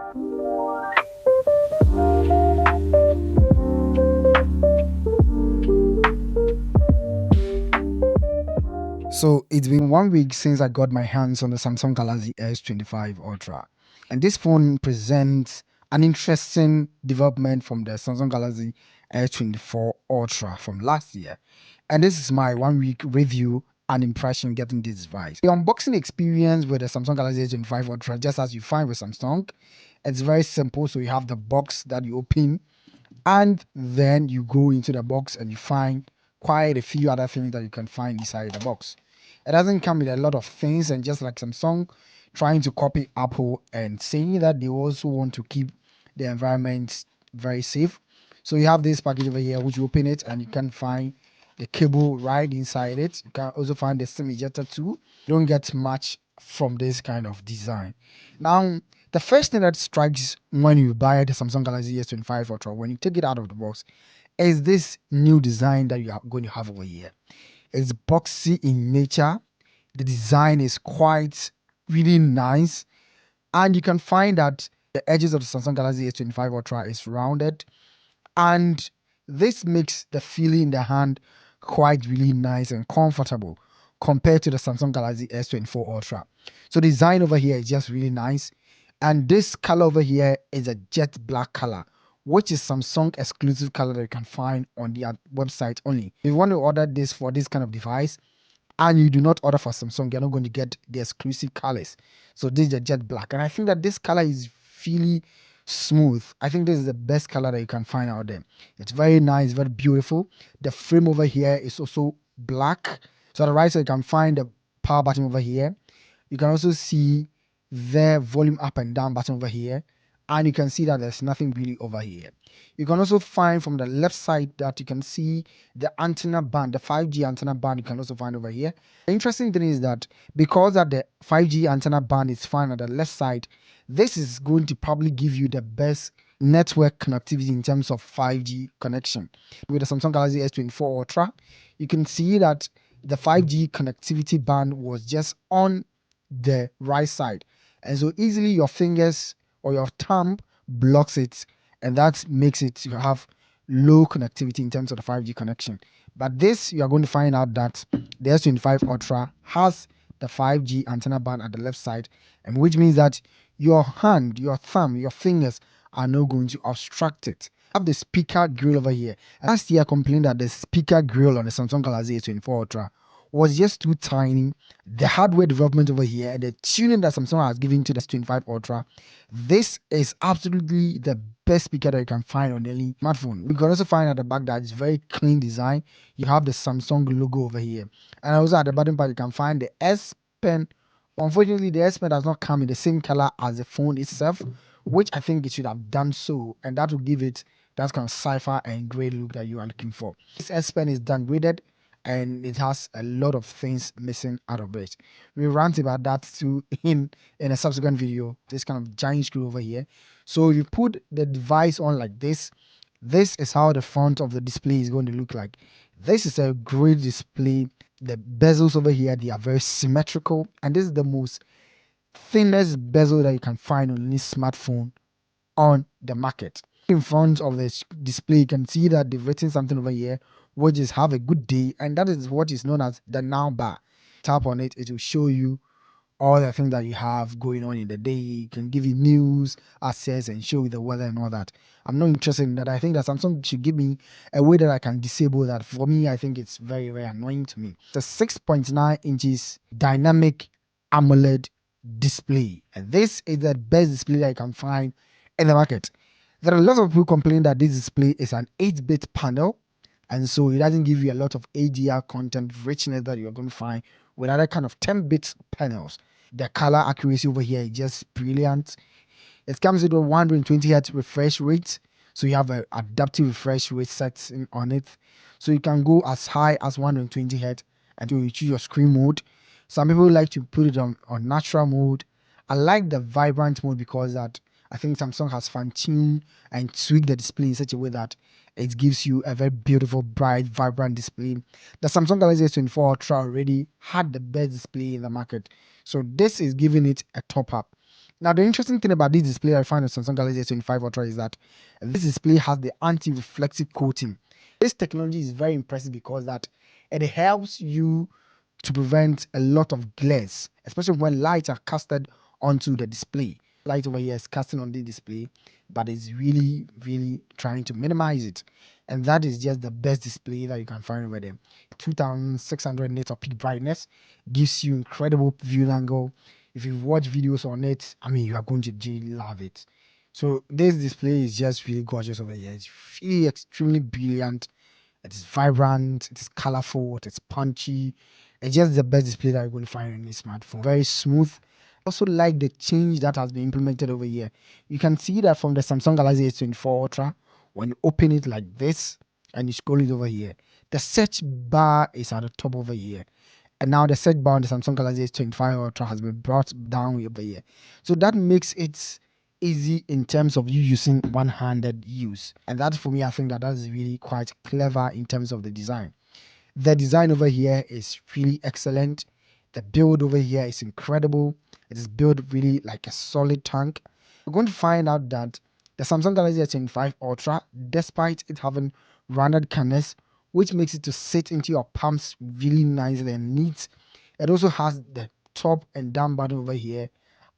So it's been 1 week since I got my hands on the Samsung Galaxy S25 Ultra. And this phone presents an interesting development from the Samsung Galaxy S24 Ultra from last year. And this is my 1 week review and impression getting this device. The unboxing experience with the Samsung Galaxy S25 Ultra, just as you find with Samsung, it's very simple. So you have the box that you open, and then you go into the box and you find quite a few other things that you can find inside the box. It doesn't come with a lot of things, and just like Samsung trying to copy Apple and saying that they also want to keep the environment very safe. So you have this package over here, which you open it and you can find the cable right inside it. You can also find the SIM ejector too. You don't get much from this kind of design. Now, the first thing that strikes when you buy the Samsung Galaxy S25 Ultra, when you take it out of the box, is this new design that you are going to have over here. It's boxy in nature. The design is quite really nice, and you can find that the edges of the Samsung Galaxy S25 Ultra is rounded, and this makes the feeling in the hand quite really nice and comfortable compared to the Samsung Galaxy S24 Ultra. So the design over here is just really nice, and this color over here is a jet black color, which is Samsung exclusive color that you can find on their website only. If you want to order this for this kind of device and you do not order for Samsung, you're not going to get the exclusive colors. So this is a jet black, and I think that this color is really smooth. I think this is the best color that you can find out there. It's very nice, very beautiful. The frame over here is also black. So on the right side you can find the power button over here. You can also see the volume up and down button over here, and you can see that there's nothing really over here. You can also find from the left side that you can see the antenna band, the 5G antenna band. You can also find over here. The interesting thing is that because that the 5G antenna band is found on the left side, this is going to probably give you the best network connectivity in terms of 5G connection. With the Samsung Galaxy S24 Ultra, you can see that the 5G connectivity band was just on the right side, and so easily your fingers or your thumb blocks it, and that makes it you have low connectivity in terms of the 5G connection. But this, you are going to find out that the S25 Ultra has the 5G antenna band at the left side, and which means that your hand, your thumb, your fingers are not going to obstruct it. I have the speaker grill over here. Last year I complained that the speaker grill on the Samsung Galaxy S24 Ultra was just too tiny. The hardware development over here, the tuning that Samsung has given to the S25 Ultra, this is absolutely the best speaker that you can find on any smartphone. You can also find at the back that it's very clean design. You have the Samsung logo over here, and also at the bottom part you can find the S Pen. Unfortunately, the S Pen does not come in the same color as the phone itself, which I think it should have done so, and that will give it that kind of cipher and gray look that you are looking for. This S Pen is downgraded and it has a lot of things missing out of it. We rant about that too in a subsequent video. This kind of giant screw over here. So if you put the device on like this is how the front of the display is going to look like. This is a great display. The bezels over here, they are very symmetrical, and this is the most thinnest bezel that you can find on any smartphone on the market. In front of the display, you can see that they've written something over here, which is have a good day, and that is what is known as the now bar. Tap on it, it will show you all the things that you have going on in the day. It can give you news, access, and show you the weather and all that. I'm not interested in that. I think that Samsung should give me a way that I can disable that. For me, I think it's very, very annoying to me. It's a 6.9 inches dynamic AMOLED display, and this is the best display that you can find in the market. There are lots of people complaining that this display is an 8-bit panel, and so it doesn't give you a lot of HDR content richness that you're going to find with other kind of 10-bit panels. The color accuracy over here is just brilliant. It comes with a 120 Hz refresh rate, so you have an adaptive refresh rate set on it, so you can go as high as 120 Hz and you choose your screen mode. Some people like to put it on natural mode. I like the vibrant mode because that I think Samsung has fine-tuned and tweaked the display in such a way that it gives you a very beautiful, bright, vibrant display. The Samsung Galaxy S24 Ultra already had the best display in the market, so this is giving it a top up. Now, the interesting thing about this display I find on Samsung Galaxy S25 Ultra is that this display has the anti-reflective coating. This technology is very impressive because that it helps you to prevent a lot of glares, especially when lights are casted onto the display. Light over here is casting on the display, but it's really trying to minimize it. And that is just the best display that you can find over there. 2600 nits of peak brightness gives you incredible view angle. If you watch videos on it, I mean, you are going to really love it. So this display is just really gorgeous over here. It's really extremely brilliant. It is vibrant, it is colorful, it is punchy. It's just the best display that you're going to find on this smartphone. Very smooth. I also like the change that has been implemented over here. You can see that from the Samsung Galaxy S24 Ultra, when you open it like this and you scroll it over here, the search bar is at the top over here. And now the search bar on the Samsung Galaxy S25 Ultra has been brought down over here. So that makes it easy in terms of you using one-handed use. And that for me, I think that is really quite clever in terms of the design. The design over here is really excellent. The build over here is incredible. It is built really like a solid tank. We're going to find out that the Samsung Galaxy S25 Ultra, despite it having rounded corners, which makes it to sit into your palms really nicely and neat, it also has the top and down button over here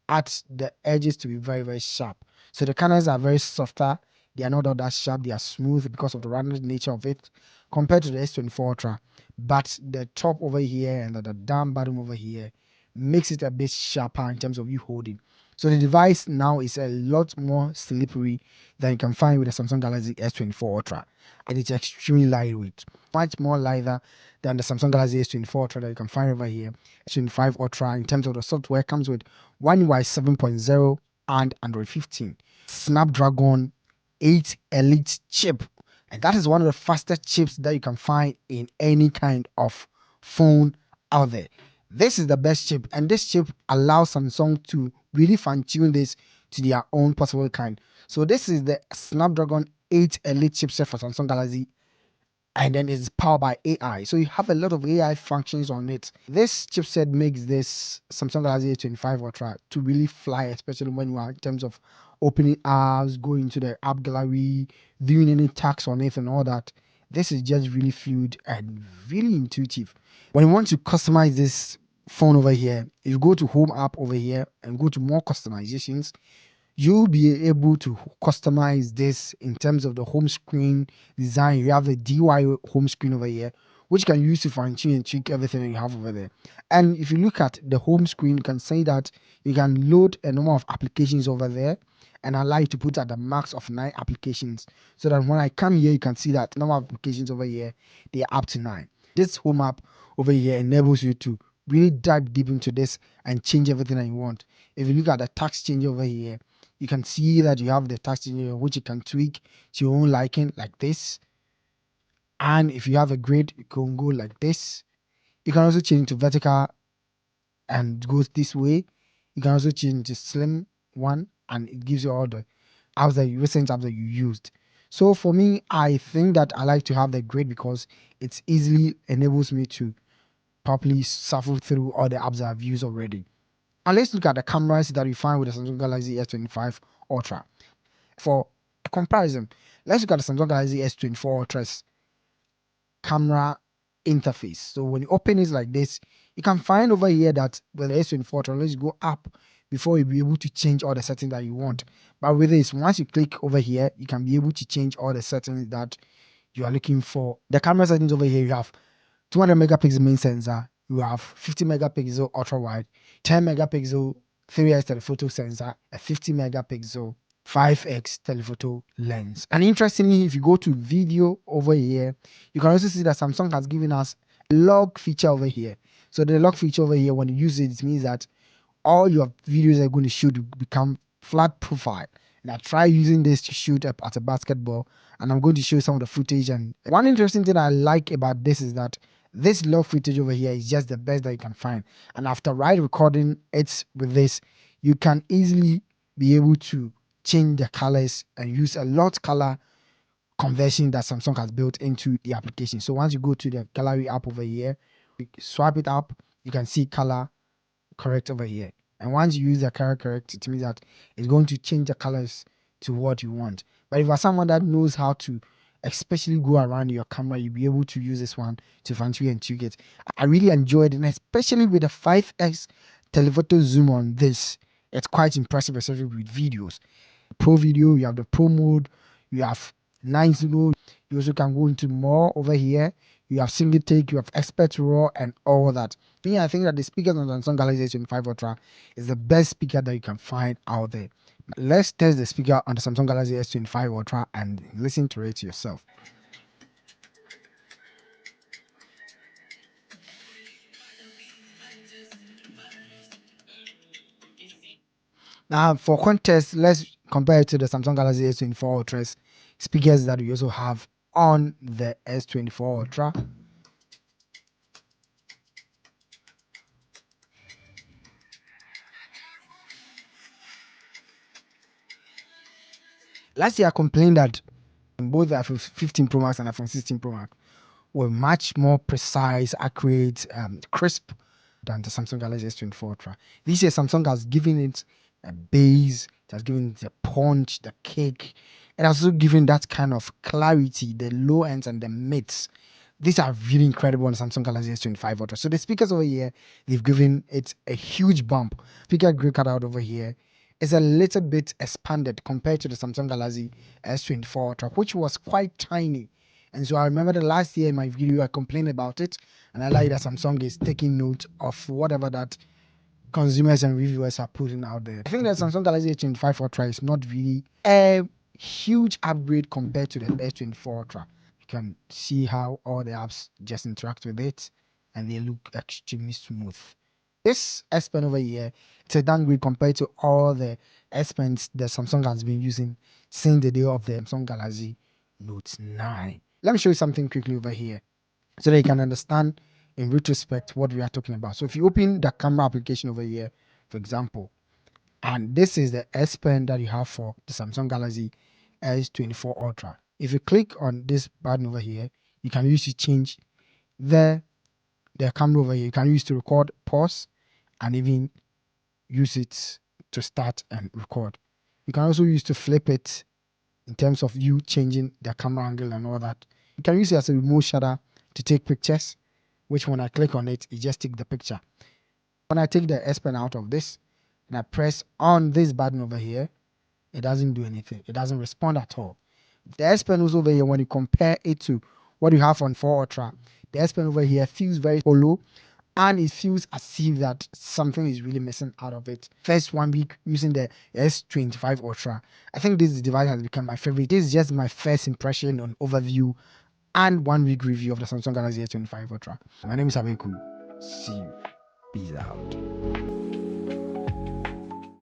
at the edges to be very sharp. So the corners are very softer. They are not all that sharp. They are smooth because of the rounded nature of it compared to the S24 Ultra. But the top over here and the down bottom over here makes it a bit sharper in terms of you holding. So the device now is a lot more slippery than you can find with the Samsung Galaxy S24 Ultra. And it's extremely lightweight, much more lighter than the Samsung Galaxy S24 Ultra that you can find over here. S25 Ultra in terms of the software comes with One UI 7.0 and Android 15. Snapdragon 8 Elite chip. And that is one of the fastest chips that you can find in any kind of phone out there. This is the best chip, and this chip allows Samsung to really fine tune this to their own possible kind. So, this is the Snapdragon 8 Elite chipset for Samsung Galaxy, and then it's powered by AI. So you have a lot of AI functions on it. This chipset makes this Samsung Galaxy S25 Ultra to really fly, especially when you are in terms of opening apps, going to the app gallery, doing any tasks on it and all that. This is just really fluid and really intuitive. When you want to customize this phone over here, you go to home app over here and go to more customizations. You'll be able to customize this in terms of the home screen design. You have the DIY home screen over here, which you can use to fine tune and tweak everything that you have over there. And if you look at the home screen, you can say that you can load a number of applications over there and allow you to put at the max of 9 applications. So that when I come here, you can see that number of applications over here, they are up to 9. This home app over here enables you to really dive deep into this and change everything that you want. If you look at the task change over here, you can see that you have the task changer which you can tweak to your own liking like this. And if you have a grid, you can go like this. You can also change to vertical and goes this way. You can also change to slim one and it gives you all the apps that you recent apps that you used. So for me, I think that I like to have the grid because it easily enables me to properly shuffle through all the apps that I've used already. And let's look at the cameras that we find with the Samsung Galaxy S25 Ultra. For a comparison, let's look at the Samsung Galaxy S24 Ultra's camera interface. So when you open it like this, you can find over here that with the S24 Ultra, let's go up before you'll be able to change all the settings that you want. But with this, once you click over here, you can be able to change all the settings that you are looking for. The camera settings over here, you have 200 megapixel main sensor, you have 50 megapixel ultra wide, 10 megapixel 3x telephoto sensor, a 50 megapixel 5x telephoto lens. And interestingly, if you go to video over here, you can also see that Samsung has given us a log feature over here. So the log feature over here, when you use it, it means that all your videos are going to shoot become flat profile. And I try using this to shoot up at a basketball, and I'm going to show you some of the footage. And one interesting thing I like about this is that this log footage over here is just the best that you can find. And after recording it with this, you can easily be able to change the colors and use a lot color conversion that Samsung has built into the application. So once you go to the gallery app over here, you swipe it up, you can see color correct over here. And once you use the color correct, it means that it's going to change the colors to what you want. But if you're someone that knows how to especially go around your camera, you'll be able to use this one to fancy and tweak it. I really enjoyed it, and especially with the 5x telephoto zoom on this, it's quite impressive, especially with videos. Pro video, you have the pro mode, you have nice mode, you also can go into more over here. You have single take, you have expert raw, and all that. I think that the speakers on the Samsung Galaxy S25 Ultra is the best speaker that you can find out there. Let's test the speaker on the Samsung Galaxy S25 Ultra and listen to it yourself. Now, for context, let's compare it to the Samsung Galaxy S24 Ultra's speakers that we also have on the S24 Ultra. Last year, I complained that both the iPhone 15 Pro Max and iPhone 16 Pro Max were much more precise, accurate, crisp than the Samsung Galaxy S24 Ultra. This year, Samsung has given it a base, it has given it the punch, the kick, and also given that kind of clarity, the low ends and the mids. These are really incredible on Samsung Galaxy S25 Ultra. So the speakers over here, they've given it a huge bump. Speaker grid cutout over here is a little bit expanded compared to the Samsung Galaxy S24 Ultra, which was quite tiny. And so I remember the last year in my video, I complained about it, and I like that Samsung is taking note of whatever that consumers and reviewers are putting out there. I think that Samsung Galaxy S25 Ultra is not really a huge upgrade compared to the S24 Ultra. You can see how all the apps just interact with it, and they look extremely smooth. This S Pen over here, it's a downgrade compared to all the S Pens that Samsung has been using since the day of the Samsung Galaxy Note 9. Let me show you something quickly over here so that you can understand in retrospect what we are talking about. So if you open the camera application over here, for example, and this is the S Pen that you have for the Samsung Galaxy S24 Ultra. If you click on this button over here, you can use to change the camera over here. You can use to record, pause, and even use it to start and record. You can also use to flip it in terms of you changing the camera angle and all that. You can use it as a remote shutter to take pictures, which when I click on it, it just takes the picture. When I take the S Pen out of this and I press on this button over here, it doesn't do anything. It doesn't respond at all. The S Pen is over here, when you compare it to what you have on 4 Ultra, the S Pen over here feels very hollow, and it feels as if that something is really missing out of it. First 1 week using the S25 Ultra, I think this device has become my favorite. This is just my first impression on overview and 1 week review of the Samsung Galaxy S25 Ultra. My name is ABEiiiKU. See you. Peace out.